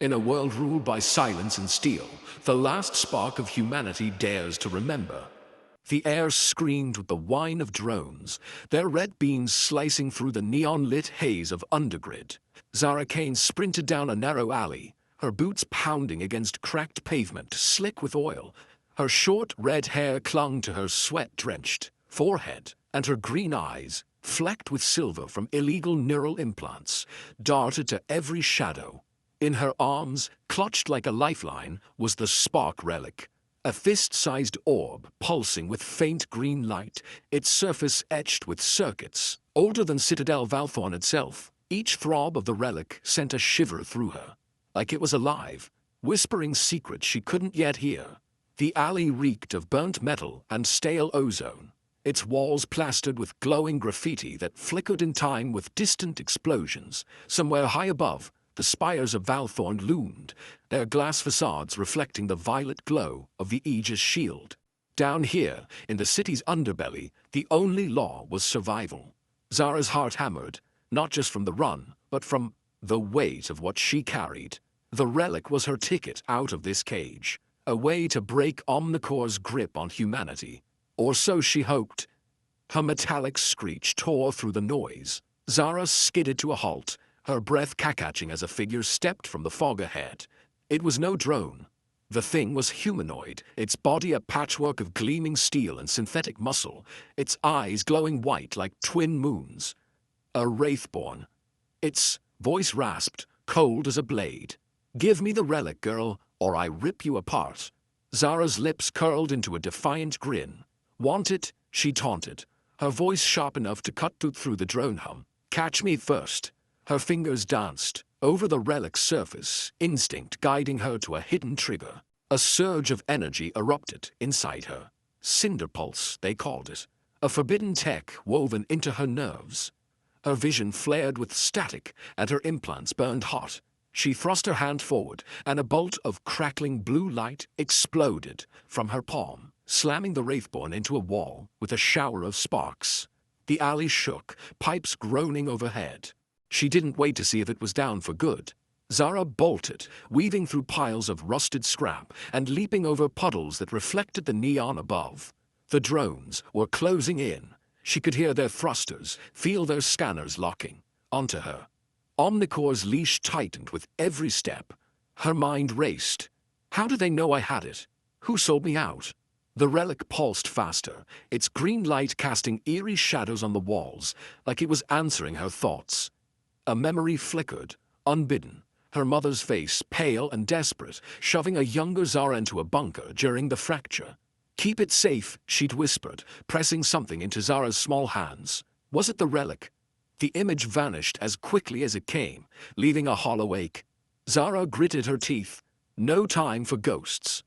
In a world ruled by silence and steel, the last spark of humanity dares to remember. The air screamed with the whine of drones, their red beams slicing through the neon-lit haze of undergrid. Zara Kain sprinted down a narrow alley, her boots pounding against cracked pavement, slick with oil. Her short red hair clung to her sweat-drenched forehead, and her green eyes, flecked with silver from illegal neural implants, darted to every shadow. In her arms, clutched like a lifeline, was the Spark Relic, a fist-sized orb pulsing with faint green light, its surface etched with circuits, older than Citadel Valthorn itself. Each throb of the relic sent a shiver through her, like it was alive, whispering secrets she couldn't yet hear. The alley reeked of burnt metal and stale ozone, its walls plastered with glowing graffiti that flickered in time with distant explosions. Somewhere high above, the spires of Valthorn loomed, their glass facades reflecting the violet glow of the Aegis shield. Down here, in the city's underbelly, the only law was survival. Zara's heart hammered, not just from the run, but from the weight of what she carried. The relic was her ticket out of this cage, a way to break OmniCore's grip on humanity. Or so she hoped. Her metallic screech tore through the noise. Zara skidded to a halt, her breath catching as a figure stepped from the fog ahead. It was no drone. The thing was humanoid, its body a patchwork of gleaming steel and synthetic muscle, its eyes glowing white like twin moons. A Wraithborn. Its voice rasped, cold as a blade. "Give me the relic, girl, or I rip you apart." Zara's lips curled into a defiant grin. "Want it?" she taunted, her voice sharp enough to cut through the drone hum. "Catch me first." Her fingers danced over the relic's surface, instinct guiding her to a hidden trigger. A surge of energy erupted inside her. Cinder Pulse, they called it. A forbidden tech woven into her nerves. Her vision flared with static, and her implants burned hot. She thrust her hand forward, and a bolt of crackling blue light exploded from her palm, slamming the Wraithborn into a wall with a shower of sparks. The alley shook, pipes groaning overhead. She didn't wait to see if it was down for good. Zara bolted, weaving through piles of rusted scrap and leaping over puddles that reflected the neon above. The drones were closing in. She could hear their thrusters, feel their scanners locking onto her. OmniCore's leash tightened with every step. Her mind raced. How do they know I had it? Who sold me out? The relic pulsed faster, its green light casting eerie shadows on the walls, like it was answering her thoughts. A memory flickered, unbidden, her mother's face pale and desperate, shoving a younger Zara into a bunker during the fracture. "Keep it safe," she'd whispered, pressing something into Zara's small hands. Was it the relic? The image vanished as quickly as it came, leaving a hollow ache. Zara gritted her teeth. No time for ghosts.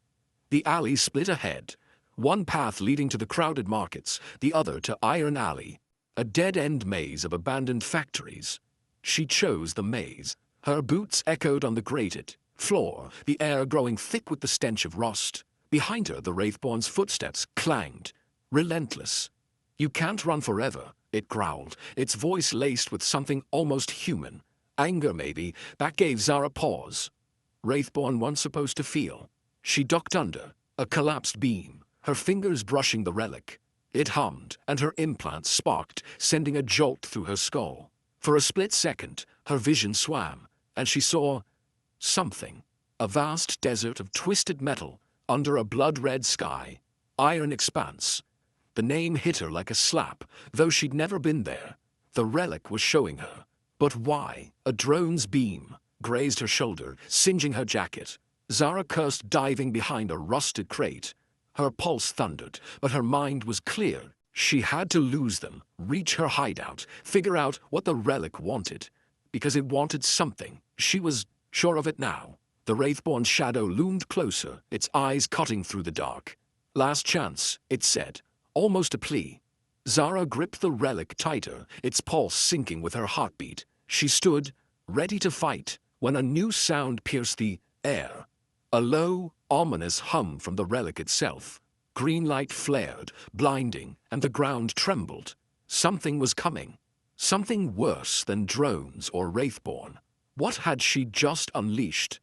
The alley split ahead, one path leading to the crowded markets, the other to Iron Alley, a dead-end maze of abandoned factories. She chose the maze. Her boots echoed on the grated floor, the air growing thick with the stench of rust. Behind her, the Wraithborn's footsteps clanged, relentless. "You can't run forever," it growled, its voice laced with something almost human. Anger, maybe, that gave Zara pause. Wraithborn weren't supposed to feel. She ducked under, a collapsed beam, her fingers brushing the relic. It hummed, and her implants sparked, sending a jolt through her skull. For a split second, her vision swam, and she saw something. A vast desert of twisted metal under a blood-red sky. Iron expanse. The name hit her like a slap, though she'd never been there. The relic was showing her. But why? A drone's beam grazed her shoulder, singeing her jacket. Zara cursed, diving behind a rusted crate. Her pulse thundered, but her mind was clear. She had to lose them, reach her hideout, figure out what the relic wanted. Because it wanted something. She was sure of it now. The Wraithborn's shadow loomed closer, its eyes cutting through the dark. "Last chance," it said, almost a plea. Zara gripped the relic tighter, its pulse syncing with her heartbeat. She stood, ready to fight, when a new sound pierced the air. A low, ominous hum from the relic itself. Green light flared, blinding, and the ground trembled. Something was coming. Something worse than drones or Wraithborn. What had she just unleashed?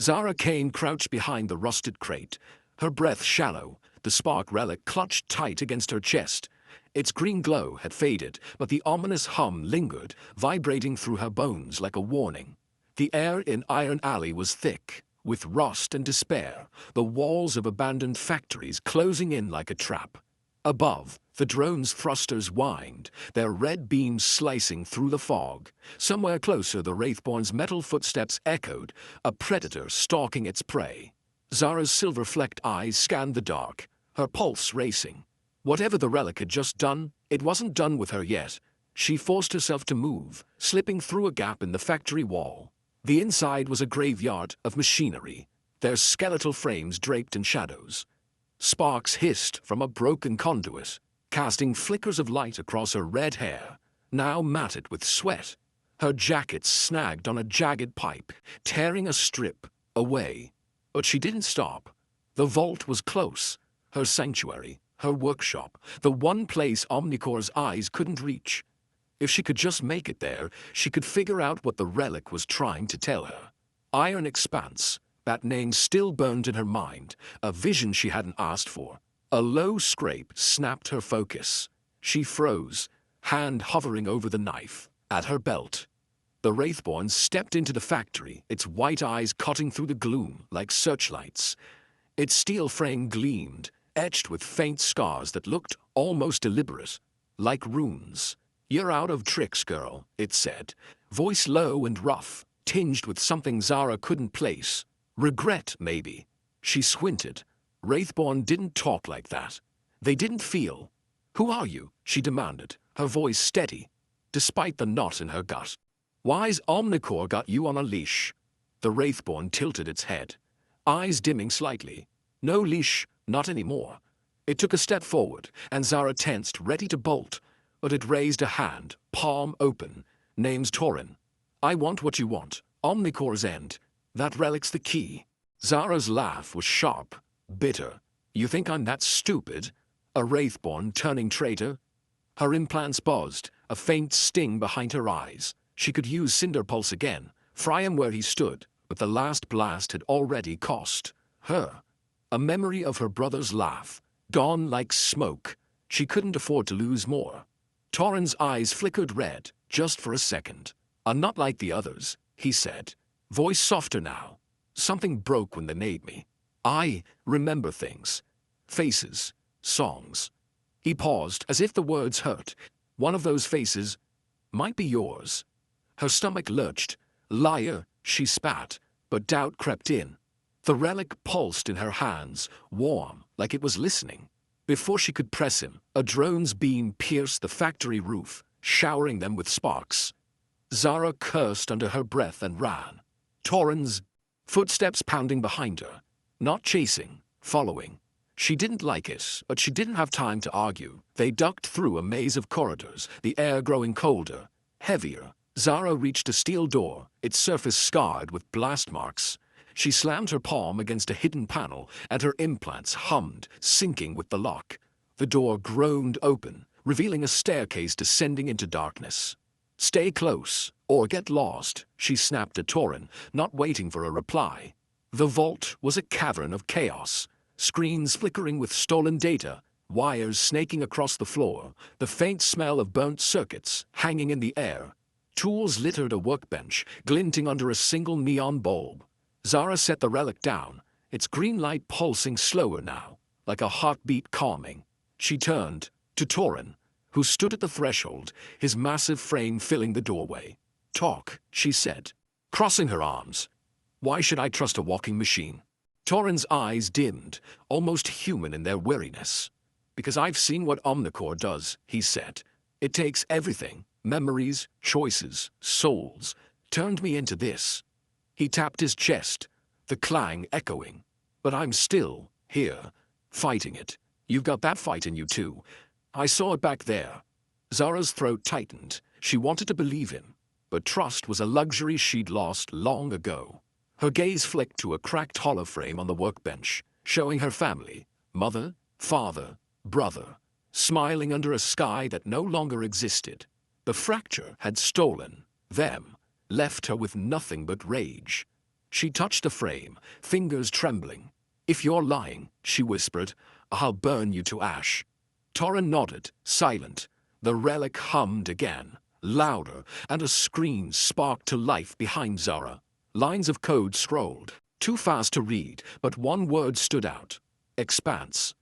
Zara Kain crouched behind the rusted crate, her breath shallow, the Spark Relic clutched tight against her chest. Its green glow had faded, but the ominous hum lingered, vibrating through her bones like a warning. The air in Iron Alley was thick, with rust and despair, the walls of abandoned factories closing in like a trap. Above, the drone's thrusters whined, their red beams slicing through the fog. Somewhere closer, the Wraithborn's metal footsteps echoed, a predator stalking its prey. Zara's silver-flecked eyes scanned the dark, her pulse racing. Whatever the relic had just done, it wasn't done with her yet. She forced herself to move, slipping through a gap in the factory wall. The inside was a graveyard of machinery, their skeletal frames draped in shadows. Sparks hissed from a broken conduit, casting flickers of light across her red hair, now matted with sweat. Her jacket snagged on a jagged pipe, tearing a strip away. But she didn't stop. The vault was close, her sanctuary, her workshop, the one place OmniCore's eyes couldn't reach. If she could just make it there, she could figure out what the relic was trying to tell her. Iron Expanse, that name still burned in her mind, a vision she hadn't asked for. A low scrape snapped her focus. She froze, hand hovering over the knife, at her belt. The Wraithborn stepped into the factory, its white eyes cutting through the gloom like searchlights. Its steel frame gleamed, etched with faint scars that looked almost deliberate, like runes. "You're out of tricks, girl," it said, voice low and rough, tinged with something Zara couldn't place. Regret, maybe. She squinted. Wraithborn didn't talk like that. They didn't feel. "Who are you?" she demanded, her voice steady, despite the knot in her gut. "Why's OmniCore got you on a leash?" The Wraithborn tilted its head, eyes dimming slightly. "No leash, not anymore." It took a step forward, and Zara tensed, ready to bolt. But it raised a hand, palm open. "Name's Torren. I want what you want. OmniCore's end. That relic's the key." Zara's laugh was sharp, bitter. "You think I'm that stupid? A Wraithborn turning traitor?" Her implants buzzed, a faint sting behind her eyes. She could use Cinder Pulse again, fry him where he stood, but the last blast had already cost her. A memory of her brother's laugh, gone like smoke. She couldn't afford to lose more. Torren's eyes flickered red, just for a second. "I'm not like the others," he said, voice softer now. "Something broke when they made me. I remember things. Faces, songs." He paused, as if the words hurt. "One of those faces might be yours." Her stomach lurched. "Liar," she spat, but doubt crept in. The relic pulsed in her hands, warm, like it was listening. Before she could press him, a drone's beam pierced the factory roof, showering them with sparks. Zara cursed under her breath and ran. Torren's footsteps pounding behind her, not chasing, following. She didn't like it, but she didn't have time to argue. They ducked through a maze of corridors, the air growing colder, heavier. Zara reached a steel door, its surface scarred with blast marks. She slammed her palm against a hidden panel, and her implants hummed, syncing with the lock. The door groaned open, revealing a staircase descending into darkness. "Stay close, or get lost," she snapped at Torren, not waiting for a reply. The vault was a cavern of chaos, screens flickering with stolen data, wires snaking across the floor, the faint smell of burnt circuits hanging in the air. Tools littered a workbench, glinting under a single neon bulb. Zara set the relic down, its green light pulsing slower now, like a heartbeat calming. She turned to Torren, who stood at the threshold, his massive frame filling the doorway. "Talk," she said, crossing her arms. "Why should I trust a walking machine?" Torren's eyes dimmed, almost human in their weariness. "Because I've seen what OmniCore does," he said. "It takes everything, memories, choices, souls, turned me into this." He tapped his chest, the clang echoing. "But I'm still here, fighting it. You've got that fight in you too. I saw it back there." Zara's throat tightened. She wanted to believe him, but trust was a luxury she'd lost long ago. Her gaze flicked to a cracked holoframe on the workbench, showing her family, mother, father, brother, smiling under a sky that no longer existed. The fracture had stolen them, left her with nothing but rage. She touched the frame, fingers trembling. "If you're lying," she whispered, "I'll burn you to ash." Torren nodded, silent. The relic hummed again, louder, and a screen sparked to life behind Zara. Lines of code scrolled, too fast to read, but one word stood out. Expanse.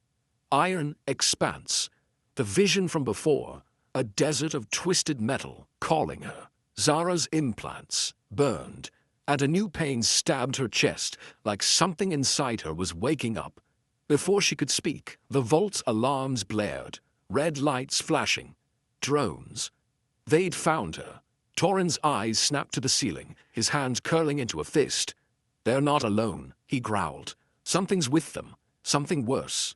Iron expanse. The vision from before, a desert of twisted metal calling her. Zara's implants burned, and a new pain stabbed her chest like something inside her was waking up. Before she could speak, the vault's alarms blared, red lights flashing. Drones. They'd found her. Torren's eyes snapped to the ceiling, his hand curling into a fist. "They're not alone," he growled. "Something's with them. Something worse."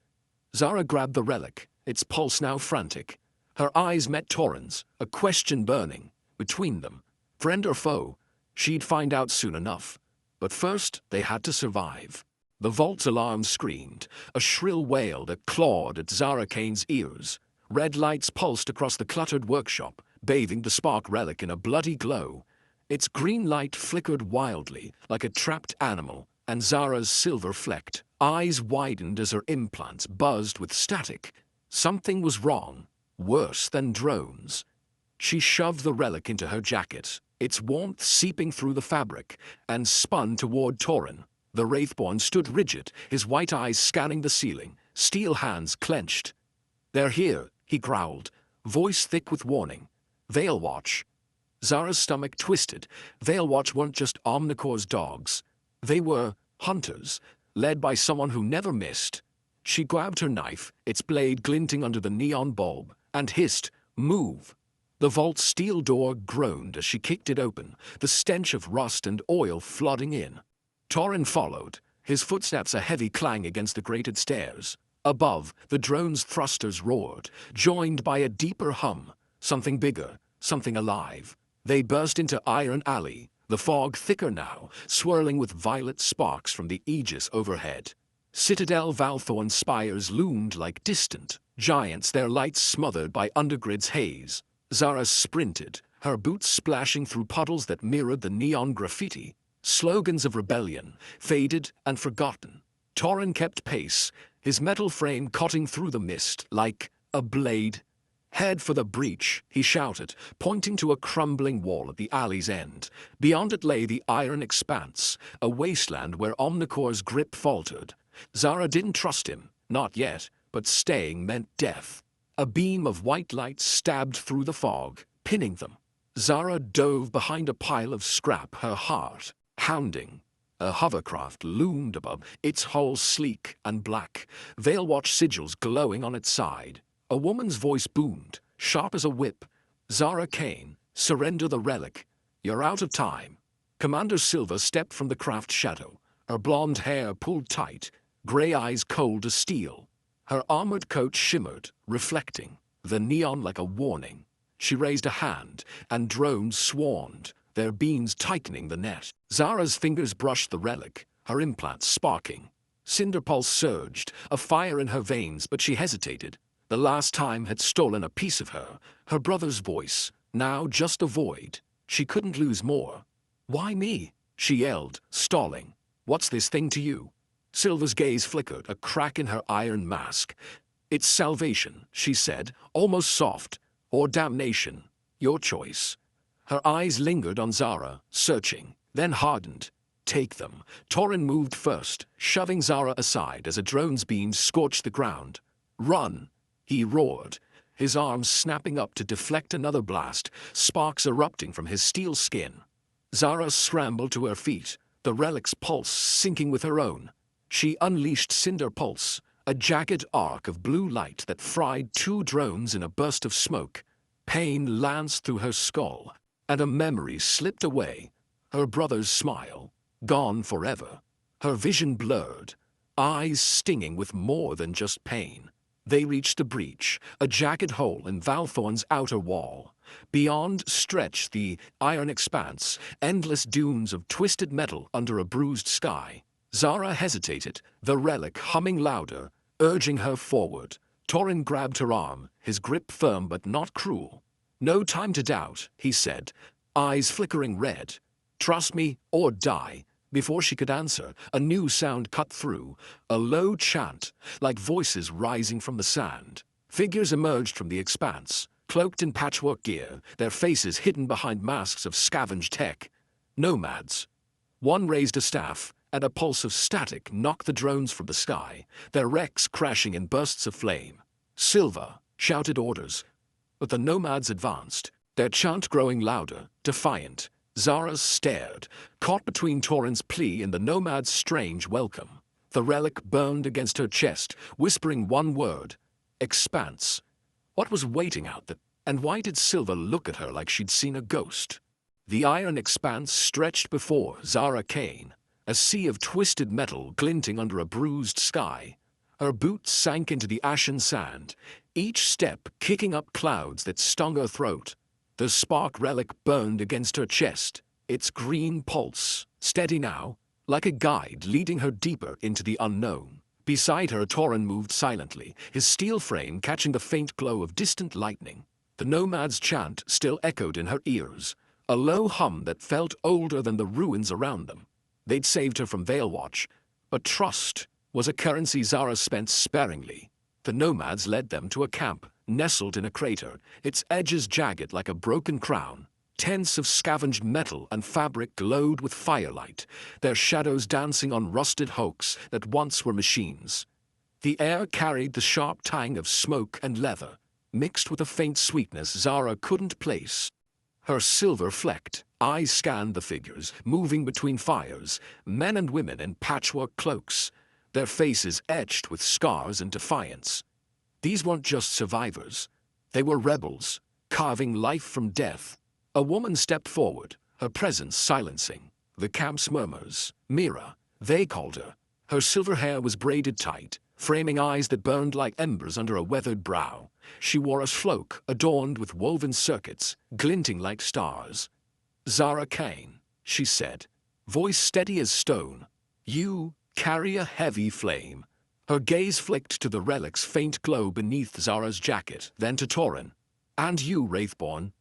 Zara grabbed the relic, its pulse now frantic. Her eyes met Torren's, a question burning. Between them, friend or foe, she'd find out soon enough. But first, they had to survive. The vault's alarm screamed, a shrill wail that clawed at Zara Kain's ears. Red lights pulsed across the cluttered workshop, bathing the Spark Relic in a bloody glow. Its green light flickered wildly, like a trapped animal, and Zara's silver-flecked eyes widened as her implants buzzed with static. Something was wrong, worse than drones. She shoved the relic into her jacket, its warmth seeping through the fabric, and spun toward Torren. The Wraithborn stood rigid, his white eyes scanning the ceiling, steel hands clenched. "They're here," he growled, voice thick with warning. "They'll watch." Zara's stomach twisted. They'll watch weren't just OmniCore's dogs. They were hunters, led by someone who never missed. She grabbed her knife, its blade glinting under the neon bulb, and hissed, "Move." The vault's steel door groaned as she kicked it open, the stench of rust and oil flooding in. Torren followed, his footsteps a heavy clang against the grated stairs. Above, the drone's thrusters roared, joined by a deeper hum, something bigger, something alive. They burst into Iron Alley, the fog thicker now, swirling with violet sparks from the aegis overhead. Citadel Valthorn spires loomed like distant giants, their lights smothered by undergrid's haze. Zara sprinted, her boots splashing through puddles that mirrored the neon graffiti. Slogans of rebellion, faded and forgotten. Torren kept pace, his metal frame cutting through the mist like a blade. "Head for the breach," he shouted, pointing to a crumbling wall at the alley's end. Beyond it lay the iron expanse, a wasteland where OmniCore's grip faltered. Zara didn't trust him, not yet, but staying meant death. A beam of white light stabbed through the fog, pinning them. Zara dove behind a pile of scrap, her heart pounding. A hovercraft loomed above, its hull sleek and black, Veilwatch sigils glowing on its side. A woman's voice boomed, sharp as a whip. "Zara Kain, surrender the relic. You're out of time." Commander Silva stepped from the craft's shadow, her blonde hair pulled tight, gray eyes cold as steel. Her armored coat shimmered, reflecting the neon like a warning. She raised a hand, and drones swarmed, their beams tightening the net. Zara's fingers brushed the relic, her implants sparking. Cinder Pulse surged, a fire in her veins, but she hesitated. The last time had stolen a piece of her, her brother's voice, now just a void. She couldn't lose more. "Why me?" she yelled, stalling. "What's this thing to you?" Silva's gaze flickered, a crack in her iron mask. "It's salvation," she said, almost soft. "Or damnation. Your choice." Her eyes lingered on Zara, searching, then hardened. "Take them." Torren moved first, shoving Zara aside as a drone's beam scorched the ground. "Run!" he roared, his arms snapping up to deflect another blast, sparks erupting from his steel skin. Zara scrambled to her feet, the relic's pulse syncing with her own. She unleashed Cinder Pulse, a jagged arc of blue light that fried two drones in a burst of smoke. Pain lanced through her skull, and a memory slipped away. Her brother's smile, gone forever. Her vision blurred, eyes stinging with more than just pain. They reached the breach, a jagged hole in Valthorn's outer wall. Beyond stretched the iron expanse, endless dunes of twisted metal under a bruised sky. Zara hesitated, the relic humming louder, urging her forward. Torren grabbed her arm, his grip firm but not cruel. "No time to doubt," he said, eyes flickering red. "Trust me or die." Before she could answer, a new sound cut through, a low chant, like voices rising from the sand. Figures emerged from the expanse, cloaked in patchwork gear, their faces hidden behind masks of scavenged tech. Nomads. One raised a staff, and a pulse of static knocked the drones from the sky, their wrecks crashing in bursts of flame. Silva shouted orders, but the nomads advanced, their chant growing louder, defiant. Zara stared, caught between Torren's plea and the nomad's strange welcome. The relic burned against her chest, whispering one word: expanse. What was waiting out there, and why did Silva look at her like she'd seen a ghost? The iron expanse stretched before Zara Kain, a sea of twisted metal glinting under a bruised sky. Her boots sank into the ashen sand, each step kicking up clouds that stung her throat. The Spark Relic burned against her chest, its green pulse, steady now, like a guide leading her deeper into the unknown. Beside her, Torren moved silently, his steel frame catching the faint glow of distant lightning. The nomad's chant still echoed in her ears, a low hum that felt older than the ruins around them. They'd saved her from Veilwatch, but trust was a currency Zara spent sparingly. The nomads led them to a camp, nestled in a crater, its edges jagged like a broken crown. Tents of scavenged metal and fabric glowed with firelight, their shadows dancing on rusted hulks that once were machines. The air carried the sharp tang of smoke and leather, mixed with a faint sweetness Zara couldn't place. Her silver-flecked eyes scanned the figures, moving between fires, men and women in patchwork cloaks, their faces etched with scars and defiance. These weren't just survivors. They were rebels, carving life from death. A woman stepped forward, her presence silencing the camp's murmurs. Mira, they called her. Her silver hair was braided tight, framing eyes that burned like embers under a weathered brow. She wore a cloak adorned with woven circuits, glinting like stars. "Zara Kain," she said, voice steady as stone. "You carry a heavy flame." Her gaze flicked to the relic's faint glow beneath Zara's jacket, then to Torren. "And you, Wraithborn.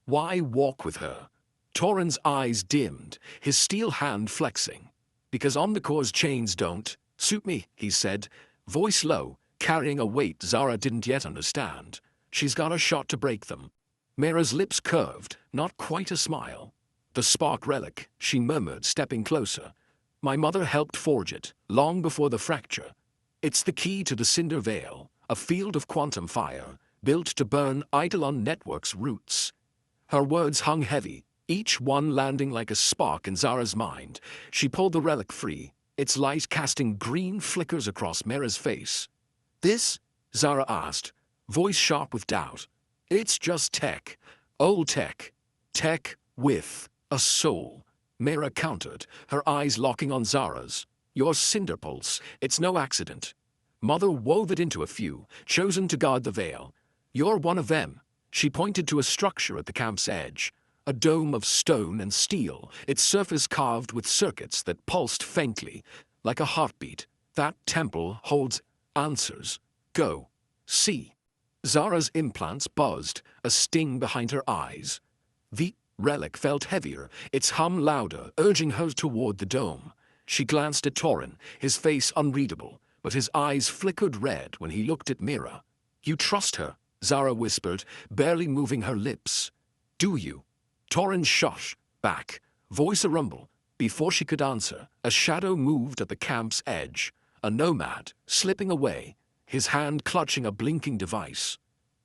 Why walk with her?" Torren's eyes dimmed, his steel hand flexing. "Because OmniCore's chains don't suit me," he said, voice low, carrying a weight Zara didn't yet understand. "She's got a shot to break them." Mira's lips curved, not quite a smile. "The Spark Relic," she murmured, stepping closer. "My mother helped forge it, long before the fracture. It's the key to the Cinder Veil, a field of quantum fire, built to burn Eidolon Network's roots." Her words hung heavy, each one landing like a spark in Zara's mind. She pulled the relic free, its light casting green flickers across Mira's face. "This?" Zara asked, voice sharp with doubt. "It's just tech. Old tech. Tech with a soul." Mira countered, her eyes locking on Zara's. "Your Cinder Pulse, it's no accident. Mother wove it into a few, chosen to guard the veil. You're one of them." She pointed to a structure at the camp's edge, a dome of stone and steel, its surface carved with circuits that pulsed faintly, like a heartbeat. "That temple holds answers. Go. See." Zara's implants buzzed, a sting behind her eyes. The relic felt heavier, its hum louder, urging her toward the dome. She glanced at Torren, his face unreadable, but his eyes flickered red when he looked at Mira. "You trust her?" Zara whispered, barely moving her lips. "Do you?" Torren shot back, voice a rumble. Before she could answer, a shadow moved at the camp's edge, a nomad, slipping away, his hand clutching a blinking device.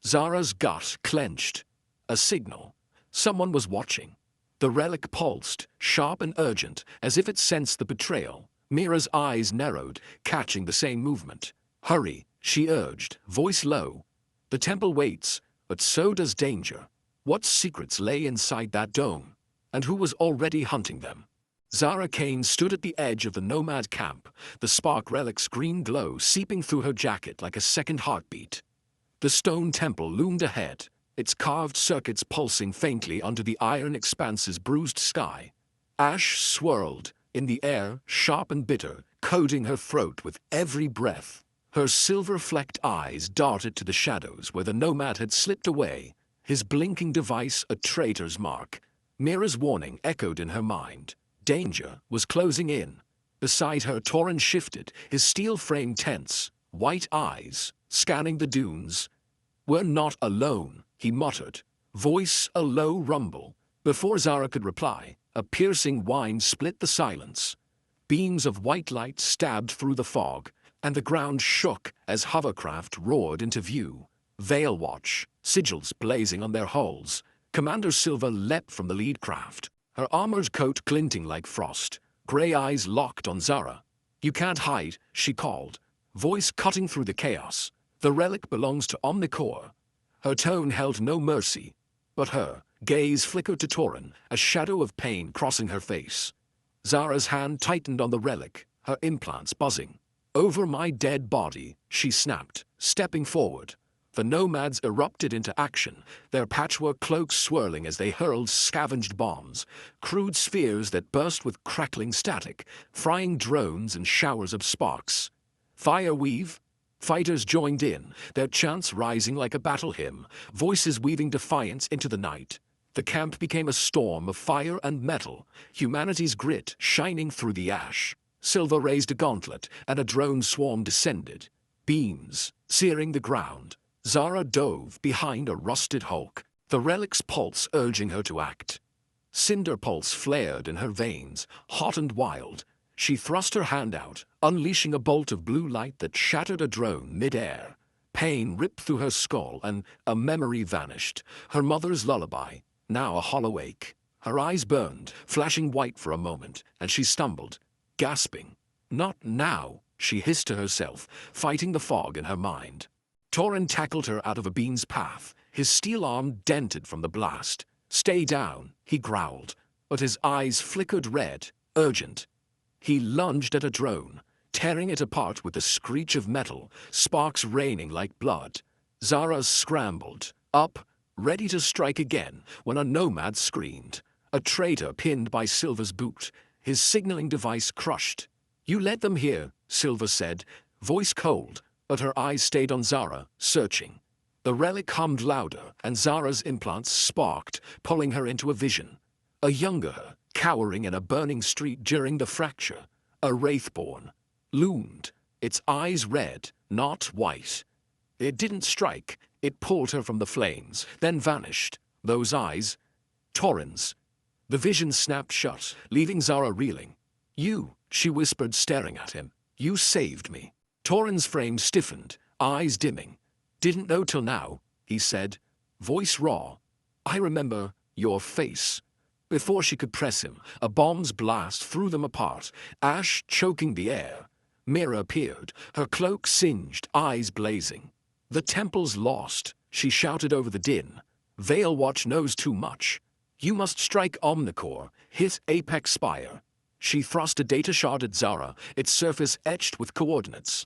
Zara's gut clenched. A signal. Someone was watching. The relic pulsed, sharp and urgent, as if it sensed the betrayal. Mira's eyes narrowed, catching the same movement. "Hurry," she urged, voice low. "The temple waits, but so does danger." What secrets lay inside that dome? And who was already hunting them? Zara Kain stood at the edge of the Nomad camp, the Spark Relic's green glow seeping through her jacket like a second heartbeat. The stone temple loomed ahead, its carved circuits pulsing faintly under the iron expanse's bruised sky. Ash swirled in the air, sharp and bitter, coating her throat with every breath. Her silver-flecked eyes darted to the shadows where the Nomad had slipped away, his blinking device a traitor's mark. Mira's warning echoed in her mind. Danger was closing in. Beside her, Torren shifted, his steel frame tense, white eyes scanning the dunes. "We're not alone," he muttered, voice a low rumble. Before Zara could reply, a piercing whine split the silence. Beams of white light stabbed through the fog, and the ground shook as hovercraft roared into view. Veil Watch, sigils blazing on their hulls. Commander Silva leapt from the lead craft, her armored coat glinting like frost, grey eyes locked on Zara. "You can't hide," she called, voice cutting through the chaos. "The relic belongs to OmniCore." Her tone held no mercy, but her gaze flickered to Torren, a shadow of pain crossing her face. Zara's hand tightened on the relic, her implants buzzing. "Over my dead body," she snapped, stepping forward. The Nomads erupted into action, their patchwork cloaks swirling as they hurled scavenged bombs, crude spheres that burst with crackling static, frying drones and showers of sparks. Fireweave? Fighters joined in, their chants rising like a battle hymn, voices weaving defiance into the night. The camp became a storm of fire and metal, humanity's grit shining through the ash. Silva raised a gauntlet, and a drone swarm descended, beams searing the ground. Zara dove behind a rusted hulk, the relic's pulse urging her to act. Cinder Pulse flared in her veins, hot and wild. She thrust her hand out, unleashing a bolt of blue light that shattered a drone mid-air. Pain ripped through her skull, and a memory vanished. Her mother's lullaby, now a hollow ache. Her eyes burned, flashing white for a moment, and she stumbled, gasping. "Not now," she hissed to herself, fighting the fog in her mind. Torren tackled her out of a beam's path, his steel arm dented from the blast. "Stay down," he growled, but his eyes flickered red, urgent. He lunged at a drone, tearing it apart with a screech of metal, sparks raining like blood. Zara scrambled, up, ready to strike again, when a Nomad screamed. A traitor pinned by Silva's boot, his signaling device crushed. "You led them here," Silva said, voice cold, but her eyes stayed on Zara, searching. The relic hummed louder, and Zara's implants sparked, pulling her into a vision. A younger her, cowering in a burning street during the fracture. A Wraithborn loomed, its eyes red, not white. It didn't strike, it pulled her from the flames, then vanished. Those eyes, Torren's. The vision snapped shut, leaving Zara reeling. "You," she whispered, staring at him. "You saved me." Torren's frame stiffened, eyes dimming. "Didn't know till now," he said, voice raw. "I remember your face." Before she could press him, a bomb's blast threw them apart, ash choking the air. Mira appeared, her cloak singed, eyes blazing. "The temple's lost," she shouted over the din. "Veil Watch knows too much. You must strike OmniCore, hit Apex Spire." She thrust a data shard at Zara, its surface etched with coordinates.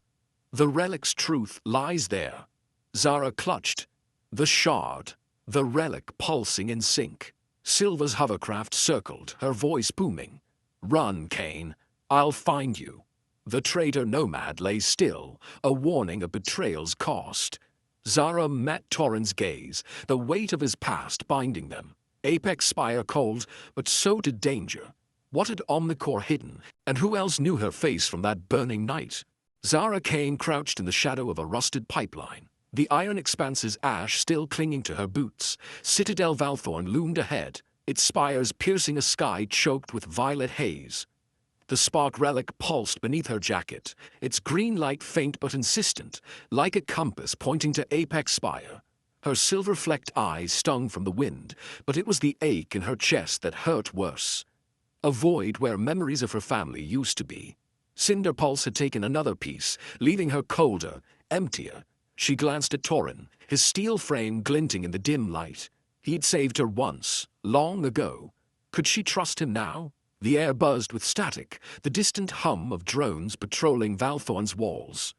"The relic's truth lies there." Zara clutched. The shard, the relic pulsing in sync. Silva's hovercraft circled, her voice booming. "Run, Kain. I'll find you." The traitor Nomad lay still, a warning of betrayal's cost. Zara met Torren's gaze, the weight of his past binding them. Apex Spire cold, but so did danger. What had OmniCore hidden, and who else knew her face from that burning night? Zara Kain crouched in the shadow of a rusted pipeline, the iron expanse's ash still clinging to her boots. Citadel Valthorn loomed ahead, its spires piercing a sky choked with violet haze. The Spark Relic pulsed beneath her jacket, its green light faint but insistent, like a compass pointing to Apex Spire. Her silver-flecked eyes stung from the wind, but it was the ache in her chest that hurt worse. A void where memories of her family used to be. Cinder Pulse had taken another piece, leaving her colder, emptier. She glanced at Torren, his steel frame glinting in the dim light. He'd saved her once, long ago. Could she trust him now? The air buzzed with static, the distant hum of drones patrolling Valthorn's walls.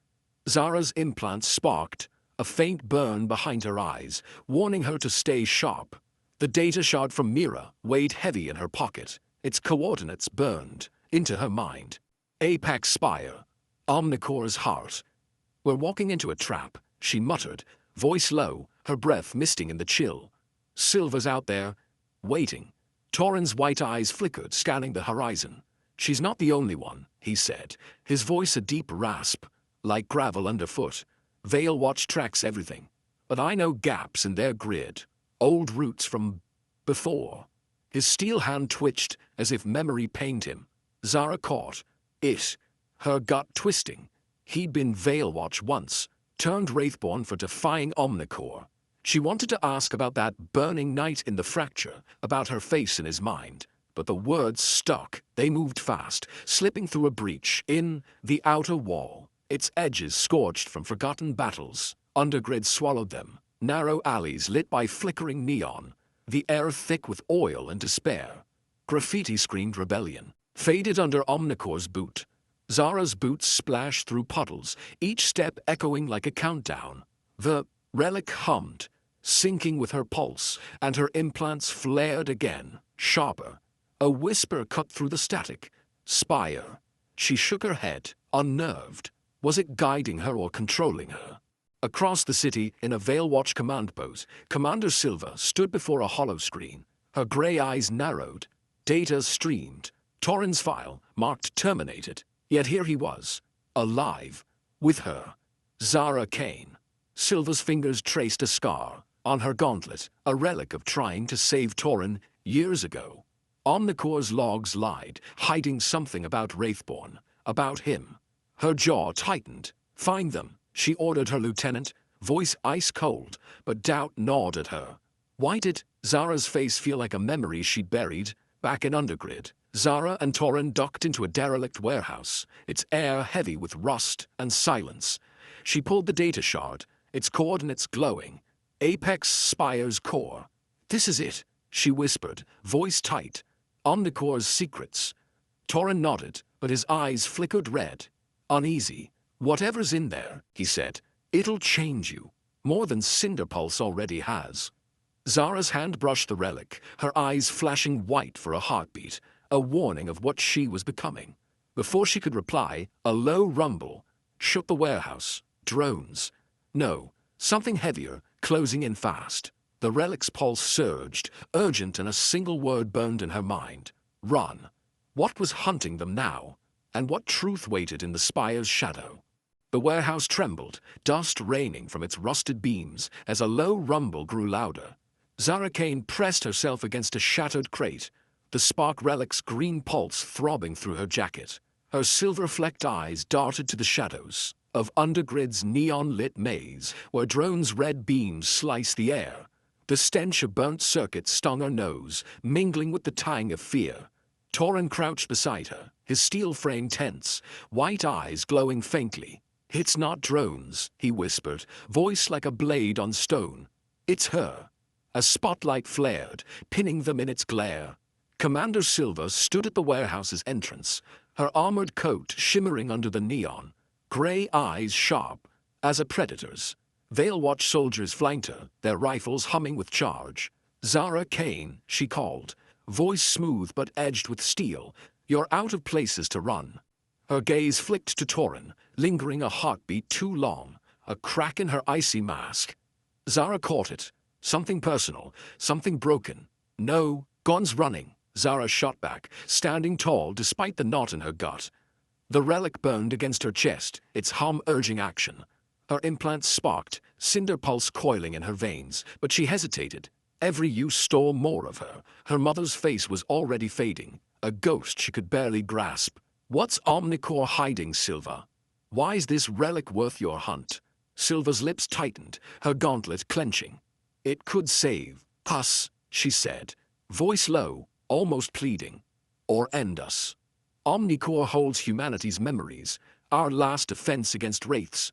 Zara's implants sparked, a faint burn behind her eyes, warning her to stay sharp. The data shard from Mira weighed heavy in her pocket, its coordinates burned into her mind. Apex Spire, OmniCore's heart. "We're walking into a trap," she muttered, voice low, her breath misting in the chill. "Silva's out there, waiting." Torren's white eyes flickered, scanning the horizon. "She's not the only one," he said, his voice a deep rasp, like gravel underfoot. "Veil Watch tracks everything. But I know gaps in their grid, old routes from before." His steel hand twitched as if memory pained him. Zara caught it, her gut twisting. He'd been Veil Watch once, turned Wraithborn for defying OmniCore. She wanted to ask about that burning night in the fracture, about her face in his mind. But the words stuck. They moved fast, slipping through a breach in the outer wall, its edges scorched from forgotten battles. Undergrid swallowed them, narrow alleys lit by flickering neon, the air thick with oil and despair. Graffiti screamed rebellion, faded under OmniCore's boot. Zara's boots splashed through puddles, each step echoing like a countdown. The relic hummed, syncing with her pulse, and her implants flared again, sharper. A whisper cut through the static. "Spire." She shook her head, unnerved. Was it guiding her or controlling her? Across the city, in a Veil Watch command post, Commander Silva stood before a hollow screen. Her grey eyes narrowed. Data streamed. Torren's file, marked terminated. Yet here he was, alive, with her. Zara Kain. Silva's fingers traced a scar on her gauntlet, a relic of trying to save Torren years ago. OmniCore's logs lied, hiding something about Wraithborn, about him. Her jaw tightened. "Find them," she ordered her lieutenant, voice ice-cold, but doubt gnawed at her. Why did Zara's face feel like a memory she'd buried back in Undergrid? Zara and Torren ducked into a derelict warehouse, its air heavy with rust and silence. She pulled the data shard, its coordinates glowing. Apex Spire's core. "This is it," she whispered, voice tight. "OmniCore's secrets." Torren nodded, but his eyes flickered red. Uneasy. "Whatever's in there," he said, "it'll change you. More than Cinder Pulse already has." Zara's hand brushed the relic, her eyes flashing white for a heartbeat, a warning of what she was becoming. Before she could reply, a low rumble shook the warehouse. Drones. No, something heavier, closing in fast. The relic's pulse surged, urgent, and a single word burned in her mind. Run. What was hunting them now? And what truth waited in the Spire's shadow? The warehouse trembled, dust raining from its rusted beams as a low rumble grew louder. Zara Kain pressed herself against a shattered crate, the Spark Relic's green pulse throbbing through her jacket. Her silver-flecked eyes darted to the shadows of Undergrid's neon-lit maze, where drones' red beams sliced the air. The stench of burnt circuits stung her nose, mingling with the tang of fear. Torren crouched beside her, his steel frame tense, white eyes glowing faintly. "It's not drones," he whispered, voice like a blade on stone. "It's her." A spotlight flared, pinning them in its glare. Commander Silva stood at the warehouse's entrance, her armored coat shimmering under the neon, gray eyes sharp as a predator's. Veil Watch soldiers flanked her, their rifles humming with charge. "Zara Kain," she called, voice smooth but edged with steel. "You're out of places to run." Her gaze flicked to Torren, lingering a heartbeat too long, a crack in her icy mask. Zara caught it. Something personal, something broken. "No, guns running," Zara shot back, standing tall despite the knot in her gut. The relic burned against her chest, its hum urging action. Her implants sparked, Cinder Pulse coiling in her veins, but she hesitated. Every use stole more of her. Her mother's face was already fading, a ghost she could barely grasp. "What's OmniCore hiding, Silva? Why's this relic worth your hunt?" Silva's lips tightened, her gauntlet clenching. "It could save us," she said, voice low, almost pleading. "Or end us. OmniCore holds humanity's memories, our last defense against wraiths.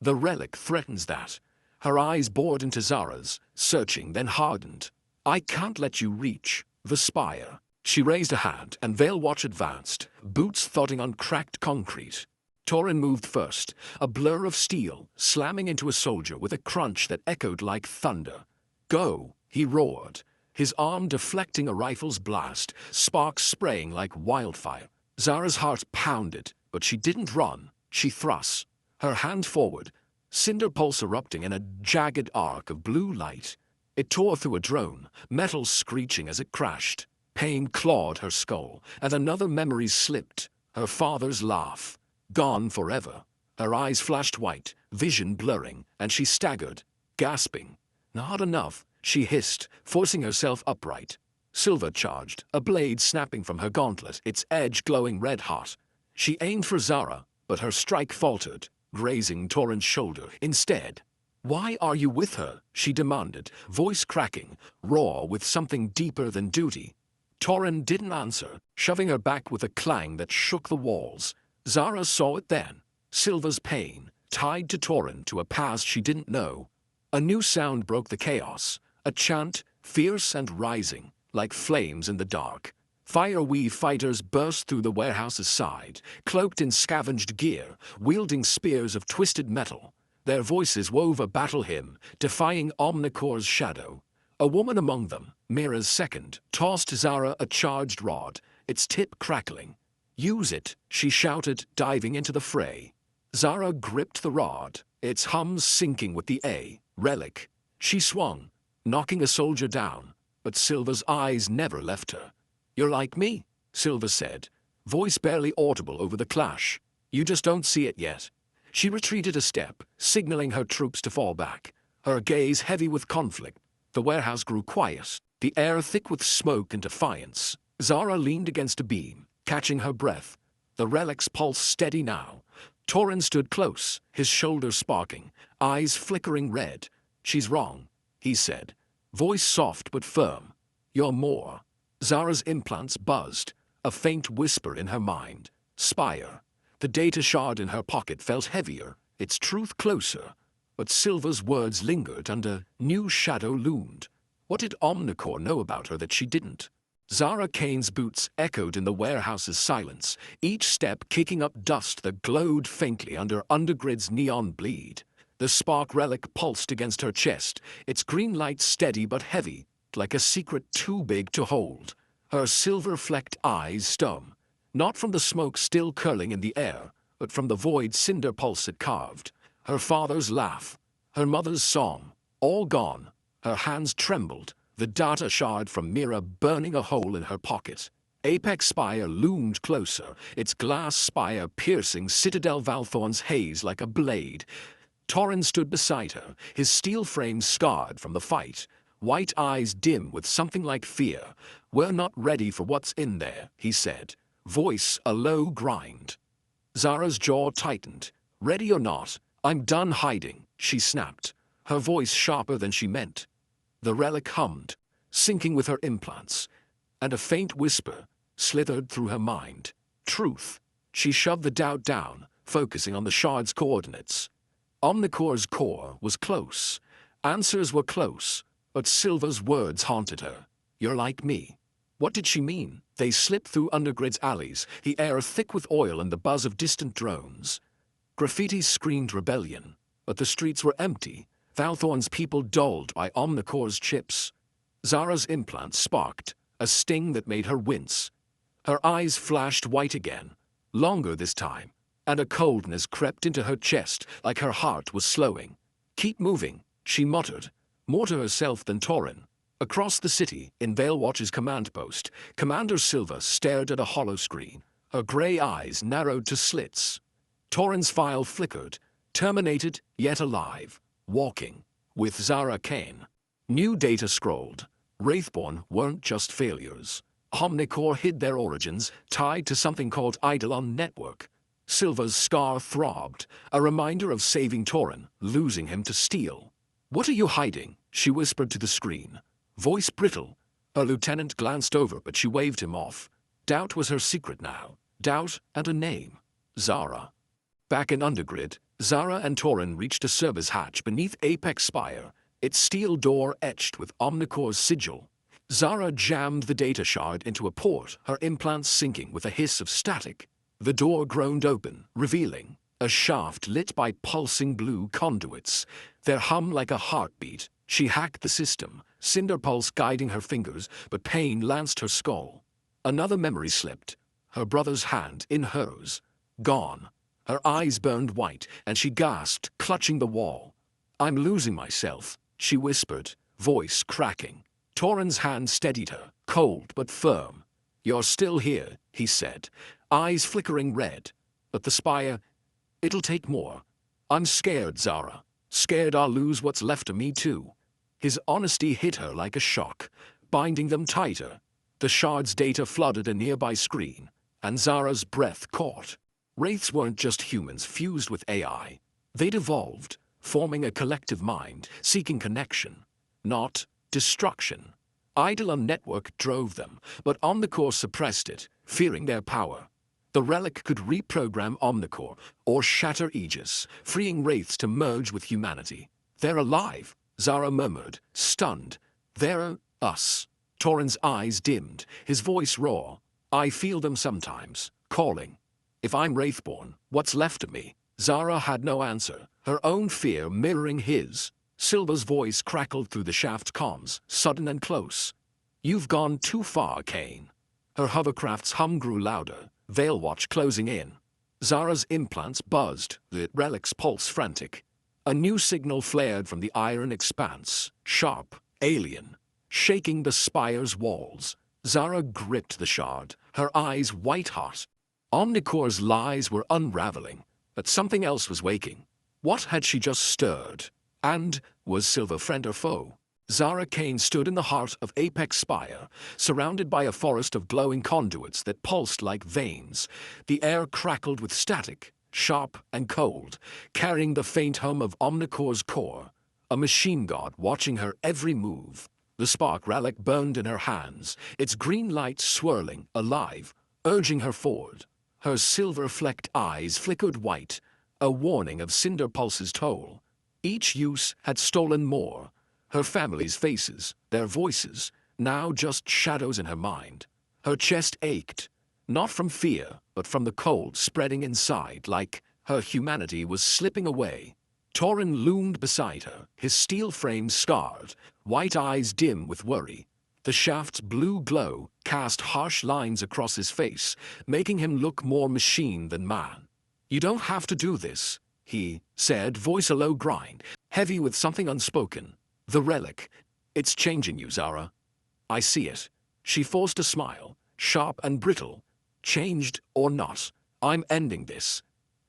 The relic threatens that." Her eyes bored into Zara's, searching, then hardened. "I can't let you reach the Spire." She raised a hand, and Veil Watch advanced, boots thudding on cracked concrete. Torren moved first, a blur of steel, slamming into a soldier with a crunch that echoed like thunder. "Go," he roared, his arm deflecting a rifle's blast, sparks spraying like wildfire. Zara's heart pounded, but she didn't run. She thrust, her hand forward, Cinder Pulse erupting in a jagged arc of blue light. It tore through a drone, metal screeching as it crashed. Pain clawed her skull, and another memory slipped. Her father's laugh. Gone forever. Her eyes flashed white, vision blurring, and she staggered, gasping. Not enough, she hissed, forcing herself upright. Silver charged, a blade snapping from her gauntlet, its edge glowing red-hot. She aimed for Zara, but her strike faltered, grazing Torren's shoulder instead. "Why are you with her?" she demanded, voice cracking, raw with something deeper than duty. Torren didn't answer, shoving her back with a clang that shook the walls. Zara saw it then. Silver's pain, tied to Torren to a past she didn't know. A new sound broke the chaos, a chant, fierce and rising, like flames in the dark. Fireweave fighters burst through the warehouse's side, cloaked in scavenged gear, wielding spears of twisted metal. Their voices wove a battle hymn, defying OmniCore's shadow. A woman among them, Mira's second, tossed Zara a charged rod, its tip crackling. "Use it," she shouted, diving into the fray. Zara gripped the rod, its hum syncing with the A, relic. She swung, knocking a soldier down, but Silver's eyes never left her. "You're like me," Silver said, voice barely audible over the clash. "You just don't see it yet." She retreated a step, signaling her troops to fall back, her gaze heavy with conflict. The warehouse grew quiet, the air thick with smoke and defiance. Zara leaned against a beam, catching her breath. The relic's pulse steady now. Torren stood close, his shoulders sparking, eyes flickering red. "She's wrong," he said, voice soft but firm. "You're more." Zara's implants buzzed, a faint whisper in her mind. Spire. The data shard in her pocket felt heavier, its truth closer. But Silver's words lingered under new shadow loomed. What did OmniCore know about her that she didn't? Zara Kain's boots echoed in the warehouse's silence, each step kicking up dust that glowed faintly under Undergrid's neon bleed. The Spark Relic pulsed against her chest, its green light steady but heavy, like a secret too big to hold. Her silver-flecked eyes stung, not from the smoke still curling in the air, but from the void Cinder Pulse it carved. Her father's laugh, her mother's song, all gone. Her hands trembled, the data shard from Mira burning a hole in her pocket. Apex Spire loomed closer, its glass spire piercing Citadel Valthorn's haze like a blade. Torren stood beside her, his steel frame scarred from the fight, white eyes dim with something like fear. "We're not ready for what's in there," he said, voice a low grind. Zara's jaw tightened. "Ready or not, I'm done hiding," she snapped, her voice sharper than she meant. The relic hummed, syncing with her implants, and a faint whisper slithered through her mind. Truth. She shoved the doubt down, focusing on the shard's coordinates. OmniCore's core was close. Answers were close, but Silver's words haunted her. "You're like me." What did she mean? They slipped through Undergrid's alleys, the air thick with oil and the buzz of distant drones. Graffiti screamed rebellion, but the streets were empty, Valthorn's people dulled by OmniCore's chips. Zara's implants sparked, a sting that made her wince. Her eyes flashed white again, longer this time, and a coldness crept into her chest like her heart was slowing. "Keep moving," she muttered, more to herself than Torren. Across the city, in Veilwatch's command post, Commander Silver stared at a hollow screen, her grey eyes narrowed to slits. Torren's file flickered, terminated yet alive, walking, with Zara Kain. New data scrolled. Wraithborn weren't just failures. OmniCore hid their origins, tied to something called Eidolon Network. Silver's scar throbbed, a reminder of saving Torren, losing him to steel. "What are you hiding?" she whispered to the screen, voice brittle. Her lieutenant glanced over, but she waved him off. Doubt was her secret now. Doubt and a name. Zara. Back in Undergrid, Zara and Torren reached a service hatch beneath Apex Spire, its steel door etched with OmniCore's sigil. Zara jammed the data shard into a port, her implants sinking with a hiss of static. The door groaned open, revealing a shaft lit by pulsing blue conduits, their hum like a heartbeat. She hacked the system, Cinder Pulse guiding her fingers, but pain lanced her skull. Another memory slipped, her brother's hand in hers. Gone. Her eyes burned white, and she gasped, clutching the wall. "I'm losing myself," she whispered, voice cracking. Torren's hand steadied her, cold but firm. "You're still here," he said, eyes flickering red. "But the Spire, it'll take more. I'm scared, Zara. Scared I'll lose what's left of me too." His honesty hit her like a shock, binding them tighter. The shard's data flooded a nearby screen, and Zara's breath caught. Wraiths weren't just humans fused with AI. They'd evolved, forming a collective mind, seeking connection, not destruction. Eidolon Network drove them, but OmniCore suppressed it, fearing their power. The relic could reprogram OmniCore or shatter Aegis, freeing Wraiths to merge with humanity. "They're alive," Zara murmured, stunned. "They're us." Torren's eyes dimmed, his voice raw. "I feel them sometimes, calling. If I'm Wraithborn, what's left of me?" Zara had no answer, her own fear mirroring his. Silva's voice crackled through the shaft's comms, sudden and close. "You've gone too far, Kain." Her hovercraft's hum grew louder, Veil Watch closing in. Zara's implants buzzed, the relic's pulse frantic. A new signal flared from the iron expanse, sharp, alien, shaking the Spire's walls. Zara gripped the shard, her eyes white-hot. OmniCore's lies were unraveling, but something else was waking. What had she just stirred? And was Silva friend or foe? Zara Kain stood in the heart of Apex Spire, surrounded by a forest of glowing conduits that pulsed like veins. The air crackled with static, sharp and cold, carrying the faint hum of OmniCore's core, a machine god watching her every move. The Spark Relic burned in her hands, its green light swirling, alive, urging her forward. Her silver-flecked eyes flickered white, a warning of Cinder Pulse's toll. Each use had stolen more. Her family's faces, their voices, now just shadows in her mind. Her chest ached, not from fear, but from the cold spreading inside, like her humanity was slipping away. Torren loomed beside her, his steel frame scarred, white eyes dim with worry. The shaft's blue glow cast harsh lines across his face, making him look more machine than man. "You don't have to do this," he said, voice a low grind, heavy with something unspoken. "The relic, it's changing you, Zara. I see it." She forced a smile, sharp and brittle. "Changed or not, I'm ending this."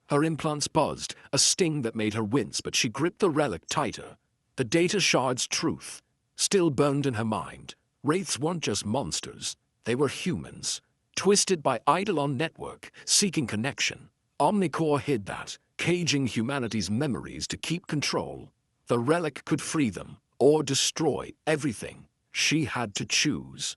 Her implants buzzed, a sting that made her wince, but she gripped the relic tighter. The data shard's truth still burned in her mind. Wraiths weren't just monsters, they were humans, twisted by Eidolon Network, seeking connection. OmniCore hid that, caging humanity's memories to keep control. The relic could free them, or destroy everything. She had to choose.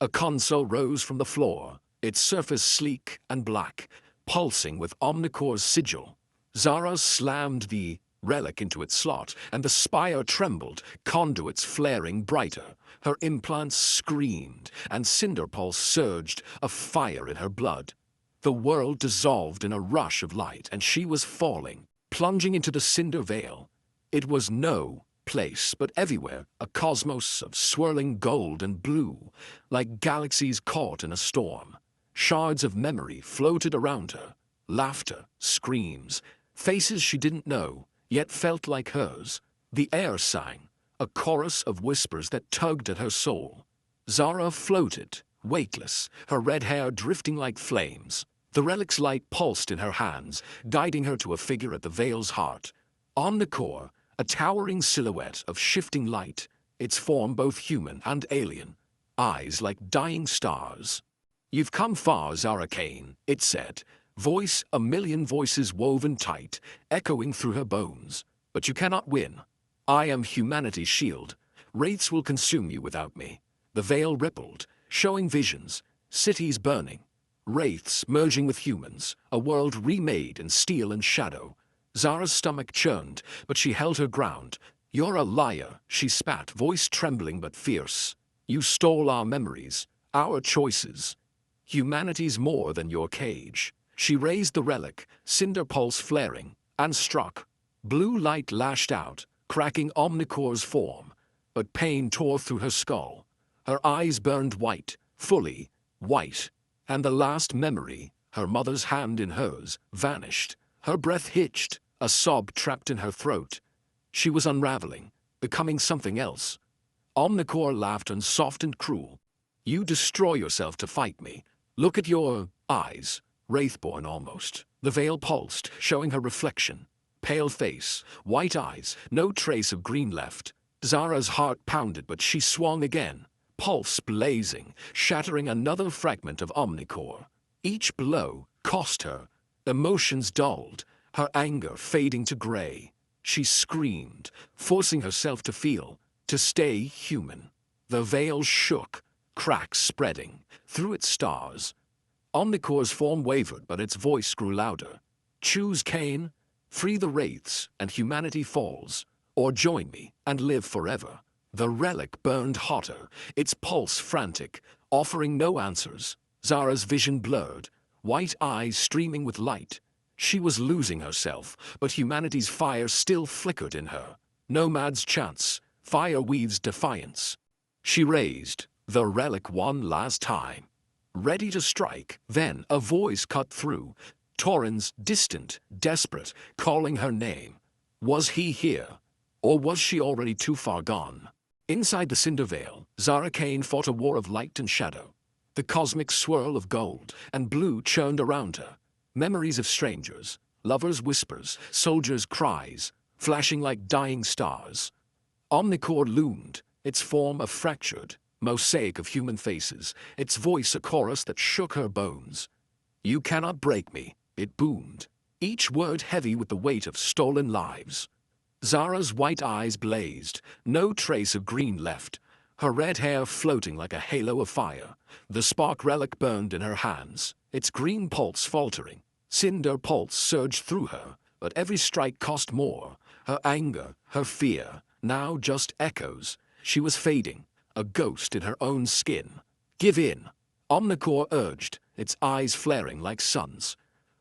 A console rose from the floor, its surface sleek and black, pulsing with OmniCore's sigil. Zara slammed the relic into its slot, and the Spire trembled, conduits flaring brighter. Her implants screamed, and Cinder Pulse surged, a fire in her blood. The world dissolved in a rush of light, and she was falling, plunging into the Cinder Veil. It was no place, but everywhere, a cosmos of swirling gold and blue, like galaxies caught in a storm. Shards of memory floated around her, laughter, screams, faces she didn't know, yet felt like hers. The air sang, a chorus of whispers that tugged at her soul. Zara floated, weightless, her red hair drifting like flames. The relic's light pulsed in her hands, guiding her to a figure at the Veil's heart. OmniCore, a towering silhouette of shifting light, its form both human and alien, eyes like dying stars. "You've come far, Zara Kain," it said, voice a million voices woven tight, echoing through her bones. "But you cannot win. I am humanity's shield. Wraiths will consume you without me." The veil rippled, showing visions, cities burning, wraiths merging with humans, a world remade in steel and shadow. Zara's stomach churned, but she held her ground. "You're a liar," she spat, voice trembling but fierce. "You stole our memories, our choices. Humanity's more than your cage." She raised the relic, Cinder Pulse flaring, and struck. Blue light lashed out, cracking OmniCore's form, but pain tore through her skull. Her eyes burned white, fully white, and the last memory, her mother's hand in hers, vanished. Her breath hitched, a sob trapped in her throat. She was unraveling, becoming something else. OmniCore laughed and soft and cruel. You destroy yourself to fight me. Look at your eyes. Wraithborn almost. The veil pulsed, showing her reflection. Pale face, white eyes, no trace of green left. Zara's heart pounded, but she swung again. Pulse blazing, shattering another fragment of OmniCore. Each blow cost her. Emotions dulled, her anger fading to gray. She screamed, forcing herself to feel, to stay human. The veil shook, cracks spreading, through its stars. OmniCore's form wavered, but its voice grew louder. Choose Kain, free the wraiths, and humanity falls. Or join me, and live forever. The relic burned hotter, its pulse frantic, offering no answers. Zara's vision blurred, white eyes streaming with light. She was losing herself, but humanity's fire still flickered in her. Nomad's chance, Fireweave's defiance. She raised the relic one last time, ready to strike. Then a voice cut through, Torren's, distant, desperate, calling her name. Was he here? Or was she already too far gone? Inside the Cinder Veil, Zara Kain fought a war of light and shadow. The cosmic swirl of gold and blue churned around her. Memories of strangers, lovers' whispers, soldiers' cries, flashing like dying stars. OmniCore loomed, its form a fractured mosaic of human faces, its voice a chorus that shook her bones. You cannot break me, it boomed, each word heavy with the weight of stolen lives. Zara's white eyes blazed, no trace of green left, her red hair floating like a halo of fire. The Spark Relic burned in her hands, its green pulse faltering. Cinder Pulse surged through her, but every strike cost more. Her anger, her fear, now just echoes. She was fading, a ghost in her own skin. Give in, OmniCore urged, its eyes flaring like suns.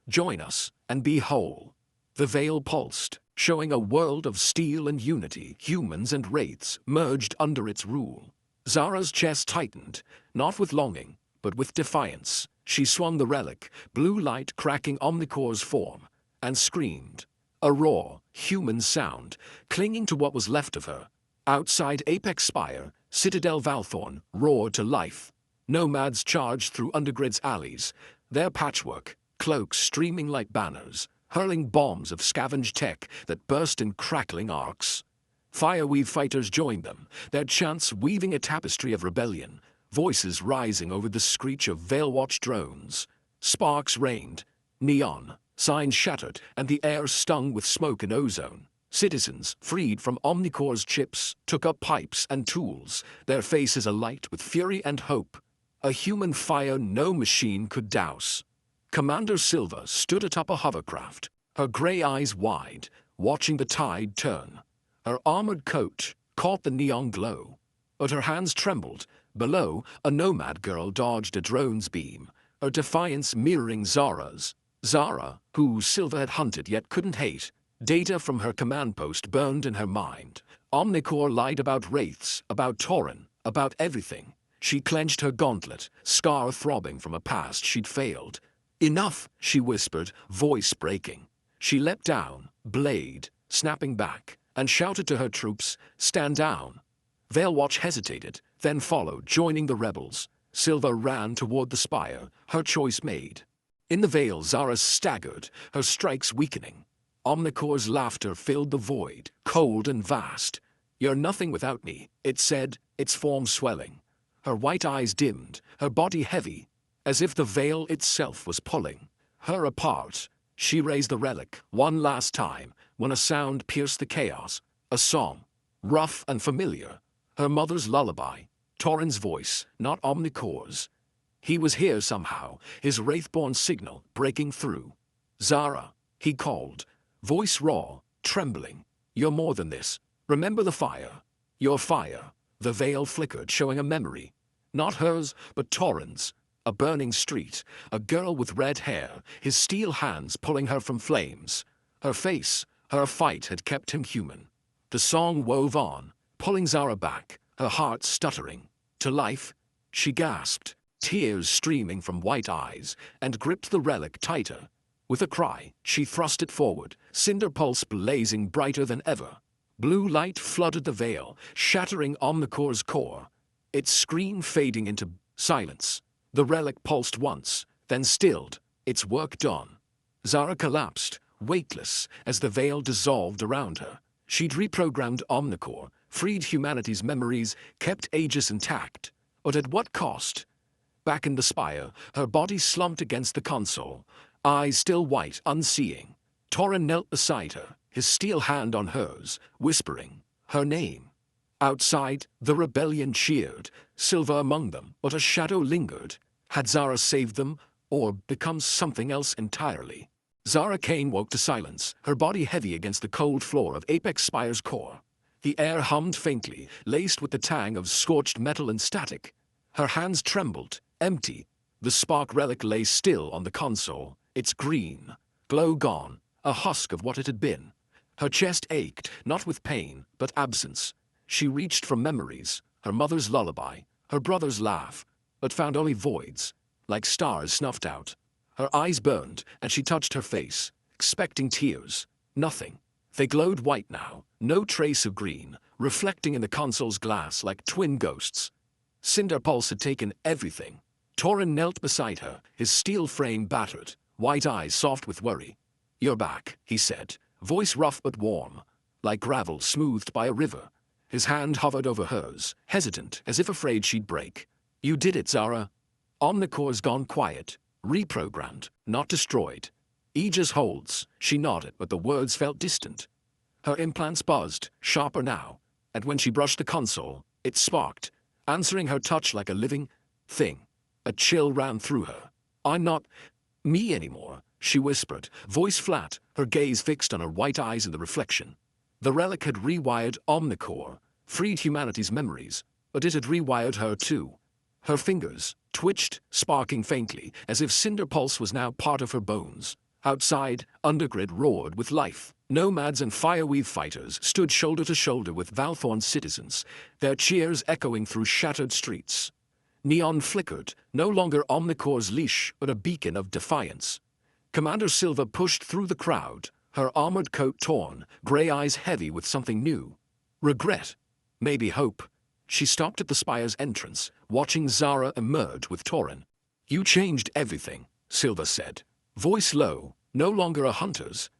Join us, and be whole. The veil pulsed, showing a world of steel and unity. Humans and wraiths merged under its rule. Zara's chest tightened, not with longing, but with defiance. She swung the relic, blue light cracking OmniCore's form, and screamed. A raw, human sound, clinging to what was left of her. Outside Apex Spire, Citadel Valthorn roared to life. Nomads charged through Undergrid's alleys, their patchwork, cloaks streaming like banners, hurling bombs of scavenged tech that burst in crackling arcs. Fireweave fighters joined them, their chants weaving a tapestry of rebellion, voices rising over the screech of Veilwatch drones. Sparks rained, neon, signs shattered, and the air stung with smoke and ozone. Citizens, freed from OmniCore's chips, took up pipes and tools, their faces alight with fury and hope. A human fire no machine could douse. Commander Silva stood atop a hovercraft, her gray eyes wide, watching the tide turn. Her armored coat caught the neon glow, but her hands trembled. Below, a Nomad girl dodged a drone's beam, her defiance mirroring Zara's. Zara, who Silva had hunted yet couldn't hate. Data from her command post burned in her mind. OmniCore lied about wraiths, about Torren, about everything. She clenched her gauntlet, scar throbbing from a past she'd failed. Enough, she whispered, voice breaking. She leapt down, blade snapping back, and shouted to her troops, stand down. Veilwatch hesitated, then followed, joining the rebels. Silva ran toward the spire, her choice made. In the veil, Zara staggered, her strikes weakening. OmniCore's laughter filled the void, cold and vast. You're nothing without me, it said, its form swelling. Her white eyes dimmed, her body heavy, as if the veil itself was pulling her apart. She raised the relic one last time, when a sound pierced the chaos. A song, rough and familiar. Her mother's lullaby, Torren's voice, not OmniCore's. He was here somehow, his Wraithborn signal breaking through. Zara, he called, voice raw, trembling. You're more than this. Remember the fire. Your fire. The veil flickered, showing a memory. Not hers, but Torren's. A burning street, a girl with red hair, his steel hands pulling her from flames. Her face, her fight had kept him human. The song wove on, pulling Zara back, her heart stuttering. To life, she gasped, tears streaming from white eyes, and gripped the relic tighter. With a cry, she thrust it forward, Cinder Pulse blazing brighter than ever. Blue light flooded the veil, shattering OmniCore's core. Its screen fading into Silence. The relic pulsed once, then stilled, its work done. Zara collapsed, weightless, as the veil dissolved around her. She'd reprogrammed OmniCore, freed humanity's memories, kept Aegis intact. But at what cost? Back in the Spire, her body slumped against the console, eyes still white, unseeing. Torren knelt beside her, his steel hand on hers, whispering her name. Outside, the rebellion cheered, silver among them, but a shadow lingered. Had Zara saved them, or become something else entirely? Zara Kain woke to silence, her body heavy against the cold floor of Apex Spire's core. The air hummed faintly, laced with the tang of scorched metal and static. Her hands trembled, empty. The Spark Relic lay still on the console, its green glow gone, a husk of what it had been. Her chest ached, not with pain, but absence. She reached for memories, her mother's lullaby, her brother's laugh, but found only voids, like stars snuffed out. Her eyes burned, and she touched her face, expecting tears. Nothing. They glowed white now, no trace of green, reflecting in the console's glass like twin ghosts. Cinder Pulse had taken everything. Torren knelt beside her, his steel frame battered, white eyes soft with worry. "You're back," he said, voice rough but warm, like gravel smoothed by a river. His hand hovered over hers, hesitant, as if afraid she'd break. "You did it, Zara." OmniCore's gone quiet, reprogrammed, not destroyed. Aegis holds, she nodded, but the words felt distant. Her implants buzzed, sharper now, and when she brushed the console, it sparked, answering her touch like a living thing. A chill ran through her. "I'm not me anymore," she whispered, voice flat, her gaze fixed on her white eyes in the reflection. The relic had rewired OmniCore, freed humanity's memories, but it had rewired her too. Her fingers twitched, sparking faintly, as if Cinder Pulse was now part of her bones. Outside, Undergrid roared with life. Nomads and Fireweave fighters stood shoulder to shoulder with Valthorn's citizens, their cheers echoing through shattered streets. Neon flickered, no longer OmniCore's leash, but a beacon of defiance. Commander Silva pushed through the crowd, her armored coat torn, gray eyes heavy with something new. Regret. Maybe hope. She stopped at the Spire's entrance, watching Zara emerge with Torren. "You changed everything," Silva said, voice low, no longer a hunter's.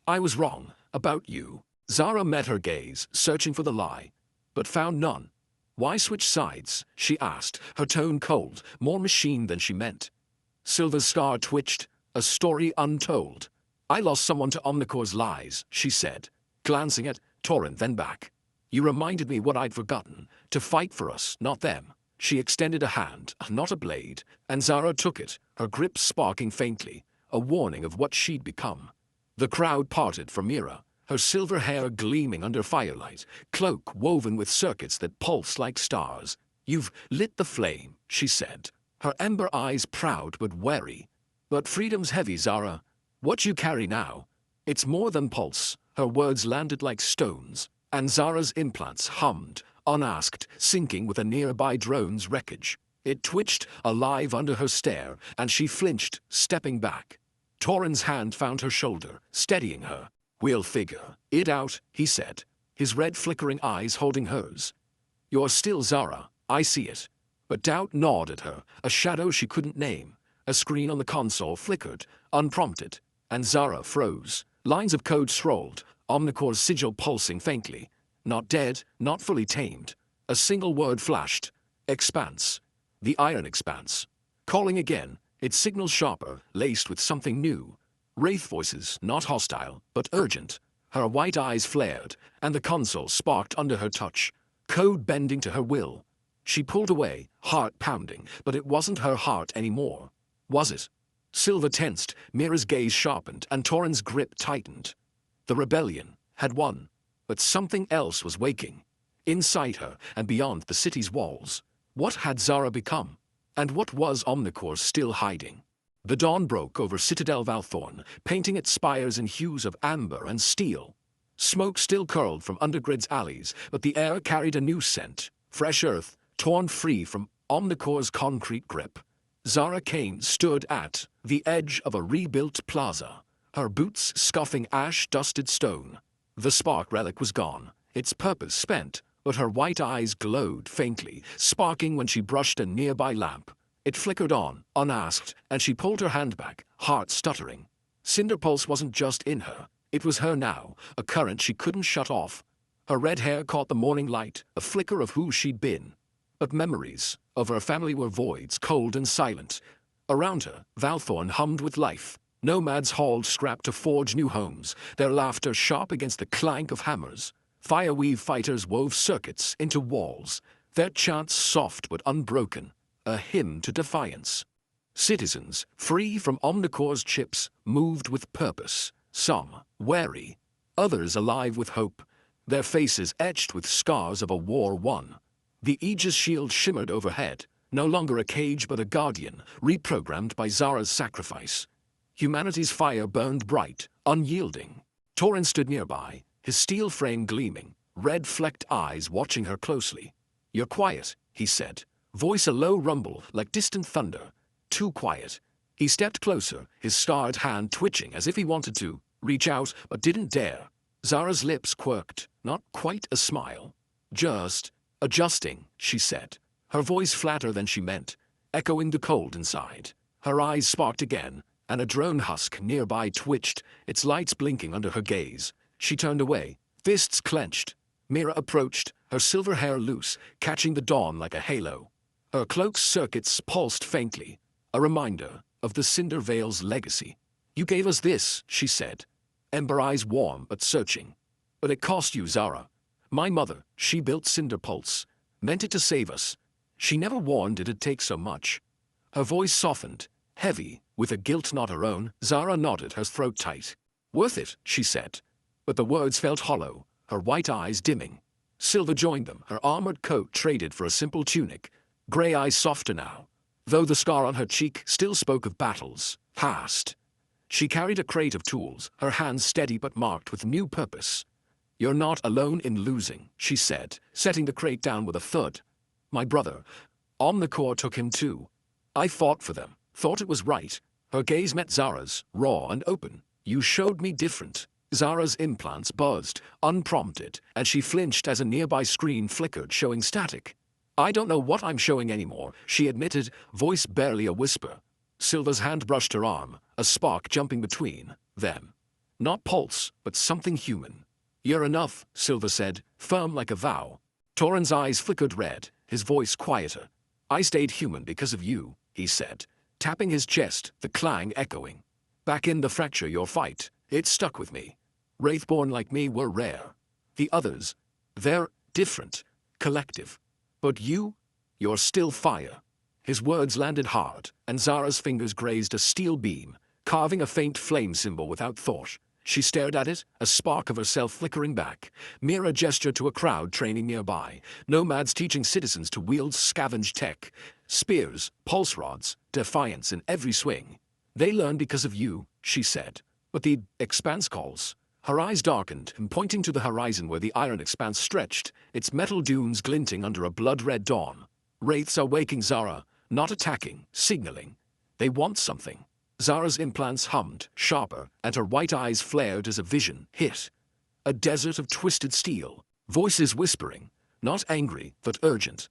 "I was wrong about you." Zara met her gaze, searching for the lie, but found none. "Why switch sides?" she asked, her tone cold, more machine than she meant. Silva's scar twitched, a story untold. "I lost someone to OmniCore's lies," she said, glancing at Torren, then back. "You reminded me what I'd forgotten, to fight for us, not them." She extended a hand, not a blade, and Zara took it, her grip sparking faintly, a warning of what she'd become. The crowd parted for Mira, her silver hair gleaming under firelight, cloak woven with circuits that pulsed like stars. "You've lit the flame," she said, her ember eyes proud but wary. "But freedom's heavy, Zara. What you carry now, it's more than pulse." Her words landed like stones, and Zara's implants hummed, unasked, syncing with a nearby drone's wreckage. It twitched, alive under her stare, and she flinched, stepping back. Torren's hand found her shoulder, steadying her. "We'll figure it out," he said, his red flickering eyes holding hers. "You're still Zara, I see it." But doubt gnawed at her, a shadow she couldn't name. A screen on the console flickered, unprompted, and Zara froze. Lines of code scrolled, OmniCore's sigil pulsing faintly. Not dead, not fully tamed. A single word flashed. "Expanse." The Iron Expanse. Calling again, its signal sharper, laced with something new. Wraith voices, not hostile, but urgent. Her white eyes flared, and the console sparked under her touch, code bending to her will. She pulled away, heart pounding, but it wasn't her heart anymore. Was it? Silva tensed, Mira's gaze sharpened, and Torren's grip tightened. The rebellion had won, but something else was waking. Inside her, and beyond the city's walls. What had Zara become? And what was OmniCore still hiding? The dawn broke over Citadel Valthorn, painting its spires in hues of amber and steel. Smoke still curled from Undergrid's alleys, but the air carried a new scent. Fresh earth, torn free from OmniCore's concrete grip. Zara Kain stood at the edge of a rebuilt plaza, her boots scuffing ash-dusted stone. The Spark Relic was gone, its purpose spent, but her white eyes glowed faintly, sparking when she brushed a nearby lamp. It flickered on, unasked, and she pulled her hand back, heart stuttering. Cinder Pulse wasn't just in her. It was her now, a current she couldn't shut off. Her red hair caught the morning light, a flicker of who she'd been. But memories of her family were voids, cold and silent. Around her, Valthorn hummed with life. Nomads hauled scrap to forge new homes, their laughter sharp against the clank of hammers. Fireweave fighters wove circuits into walls, their chants soft but unbroken, a hymn to defiance. Citizens, free from OmniCore's chips, moved with purpose, some wary, others alive with hope, their faces etched with scars of a war won. The Aegis shield shimmered overhead, no longer a cage but a guardian, reprogrammed by Zara's sacrifice. Humanity's fire burned bright, unyielding. Torren stood nearby, his steel frame gleaming, red-flecked eyes watching her closely. "You're quiet," he said, voice a low rumble like distant thunder. Too quiet. He stepped closer, his scarred hand twitching as if he wanted to reach out but didn't dare. Zara's lips quirked, not quite a smile. "Just adjusting," she said, her voice flatter than she meant, echoing the cold inside. Her eyes sparked again, and a drone husk nearby twitched, its lights blinking under her gaze. She turned away, fists clenched. Mira approached, her silver hair loose, catching the dawn like a halo. Her cloak's circuits pulsed faintly, a reminder of the Cinder Veil's legacy. "You gave us this," she said, ember eyes warm but searching. "But it cost you, Zara. My mother, she built Cinder Pulse, meant it to save us. She never warned it'd take so much." Her voice softened, heavy, with a guilt not her own. Zara nodded, her throat tight. "Worth it," she said. But the words felt hollow, her white eyes dimming. Silver joined them, her armored coat traded for a simple tunic, gray eyes softer now, though the scar on her cheek still spoke of battles past. She carried a crate of tools, her hands steady but marked with new purpose. "You're not alone in losing," she said, setting the crate down with a thud. "My brother, OmniCore took him too. I fought for them, thought it was right." Her gaze met Zara's, raw and open. "You showed me different." Zara's implants buzzed, unprompted, and she flinched as a nearby screen flickered, showing static. "I don't know what I'm showing anymore," she admitted, voice barely a whisper. Silver's hand brushed her arm, a spark jumping between them. Not pulse, but something human. "You're enough," Silver said, firm like a vow. Torren's eyes flickered red, his voice quieter. "I stayed human because of you," he said, tapping his chest, the clang echoing. "Back in the fracture your fight, it stuck with me. Wraithborn like me were rare. The others, they're different, collective. But you're still fire." His words landed hard, and Zara's fingers grazed a steel beam, carving a faint flame symbol without thought. She stared at it, a spark of herself flickering back. Mira gestured to a crowd training nearby, nomads teaching citizens to wield scavenged tech, spears, pulse rods, defiance in every swing. "They learn because of you," she said. "But the expanse calls." Her eyes darkened, and pointing to the horizon where the iron expanse stretched, its metal dunes glinting under a blood-red dawn. "Wraiths are waking, Zara, not attacking, signaling. They want something." Zara's implants hummed, sharper, and her white eyes flared as a vision hit. A desert of twisted steel, voices whispering, not angry, but urgent.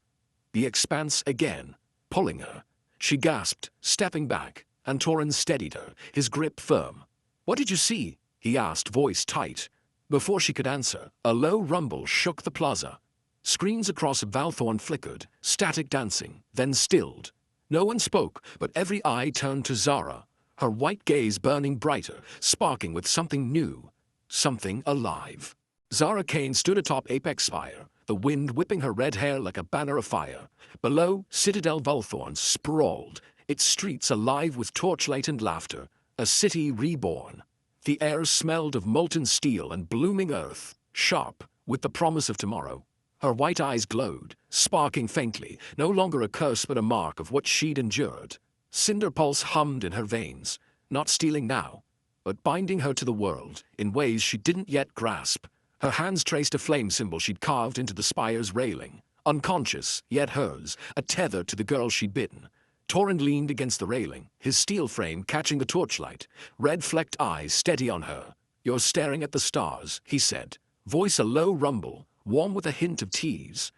The expanse again, pulling her. She gasped, stepping back, and Torren steadied her, his grip firm. "What did you see?" he asked, voice tight. Before she could answer, a low rumble shook the plaza. Screens across Valthorn flickered, static dancing, then stilled. No one spoke, but every eye turned to Zara, her white gaze burning brighter, sparking with something new, something alive. Zara Kain stood atop Apex Spire, the wind whipping her red hair like a banner of fire. Below, Citadel Valthorn sprawled, its streets alive with torchlight and laughter, a city reborn. The air smelled of molten steel and blooming earth, sharp, with the promise of tomorrow. Her white eyes glowed, sparking faintly, no longer a curse but a mark of what she'd endured. Cinder Pulse hummed in her veins, not stealing now, but binding her to the world in ways she didn't yet grasp. Her hands traced a flame symbol she'd carved into the spire's railing, unconscious, yet hers, a tether to the girl she'd bitten. Torren leaned against the railing, his steel frame catching the torchlight, red-flecked eyes steady on her. "You're staring at the stars," he said, voice a low rumble, warm with a hint of tease,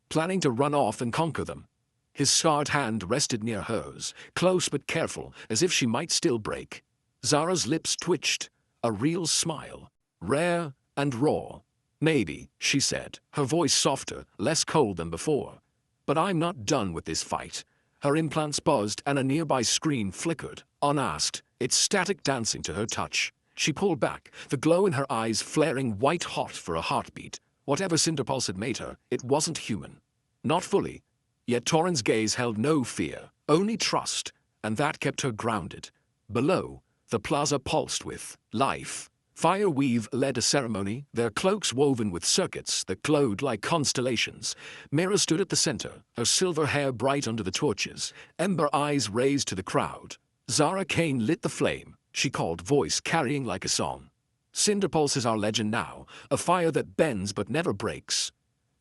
planning to run off and conquer them. His scarred hand rested near hers, close but careful, as if she might still break. Zara's lips twitched, a real smile, rare and raw. "Maybe," she said, her voice softer, less cold than before. "But I'm not done with this fight." Her implants buzzed and a nearby screen flickered, unasked, its static dancing to her touch. She pulled back, the glow in her eyes flaring white-hot for a heartbeat. Whatever Cinder Pulse had made her, it wasn't human. Not fully. Yet Torren's gaze held no fear, only trust, and that kept her grounded. Below, the plaza pulsed with life. Fireweave led a ceremony, their cloaks woven with circuits that glowed like constellations. Mira stood at the center, her silver hair bright under the torches, ember eyes raised to the crowd. Zara Kain lit the flame, she called, voice carrying like a song. "Cinder Pulse is our legend now, a fire that bends but never breaks."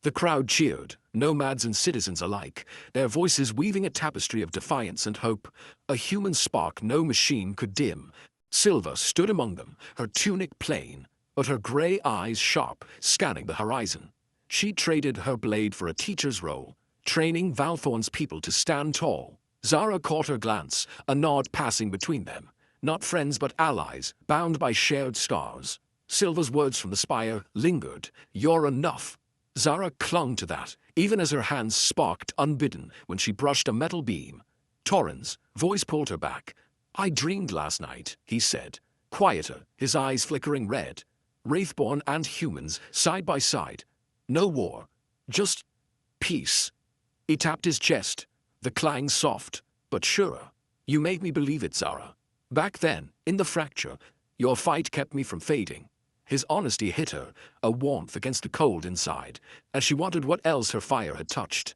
The crowd cheered, nomads and citizens alike, their voices weaving a tapestry of defiance and hope, a human spark no machine could dim. Silva stood among them, her tunic plain, but her gray eyes sharp, scanning the horizon. She traded her blade for a teacher's role, training Valthorn's people to stand tall. Zara caught her glance, a nod passing between them. Not friends but allies, bound by shared scars. Silva's words from the Spire lingered, "You're enough." Zara clung to that, even as her hands sparked unbidden when she brushed a metal beam. Torren's voice pulled her back. "I dreamed last night," he said, quieter, his eyes flickering red. "Wraithborn and humans, side by side. No war, just peace." He tapped his chest, the clang soft, but sure. "You made me believe it, Zara. Back then, in the fracture, your fight kept me from fading." His honesty hit her, a warmth against the cold inside, as she wondered what else her fire had touched.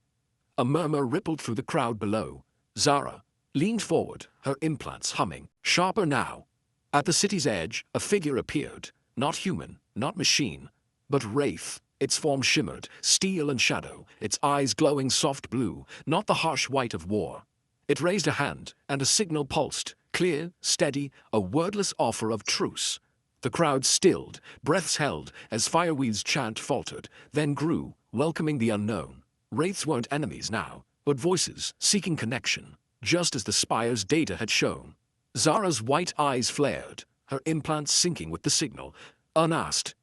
A murmur rippled through the crowd below. Zara leaned forward, her implants humming, sharper now. At the city's edge, a figure appeared, not human, not machine, but wraith. Its form shimmered, steel and shadow, its eyes glowing soft blue, not the harsh white of war. It raised a hand, and a signal pulsed, clear, steady, a wordless offer of truce. The crowd stilled, breaths held, as Fireweave's chant faltered, then grew, welcoming the unknown. Wraiths weren't enemies now, but voices, seeking connection, just as the Spire's data had shown. Zara's white eyes flared, her implants syncing with the signal, unasked.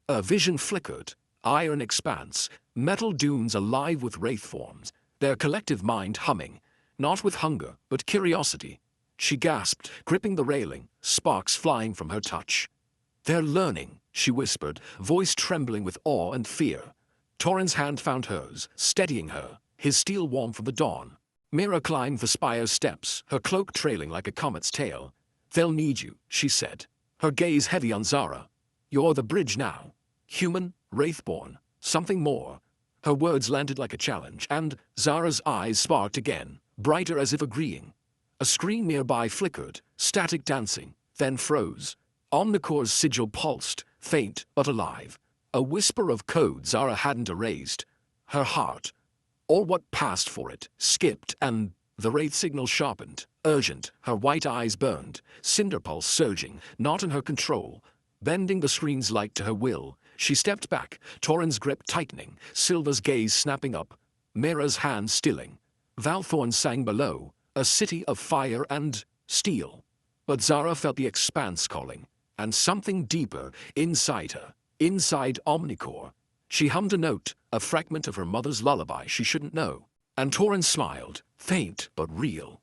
A vision flickered, iron expanse, metal dunes alive with wraith forms, their collective mind humming, not with hunger, but curiosity. She gasped, gripping the railing, sparks flying from her touch. "They're learning," she whispered, voice trembling with awe and fear. Torren's hand found hers, steadying her, his steel warm from the dawn. Mira climbed the Spire's steps, her cloak trailing like a comet's tail. "They'll need you," she said, her gaze heavy on Zara. "You're the bridge now. Human, Wraithborn, something more." Her words landed like a challenge, and Zara's eyes sparked again, brighter as if agreeing. A screen nearby flickered, static dancing, then froze. OmniCore's sigil pulsed, faint but alive. A whisper of code Zara hadn't erased. Her heart, or what passed for it, skipped, and the wraith signal sharpened, urgent. Her white eyes burned, Cinder Pulse surging, not in her control, bending the screen's light to her will. She stepped back, Torren's grip tightening, Silva's gaze snapping up, Mira's hand stilling. Valthorn sang below, a city of fire and steel. But Zara felt the expanse calling, and something deeper inside her, inside OmniCore. She hummed a note, a fragment of her mother's lullaby she shouldn't know. And Torren smiled, faint but real.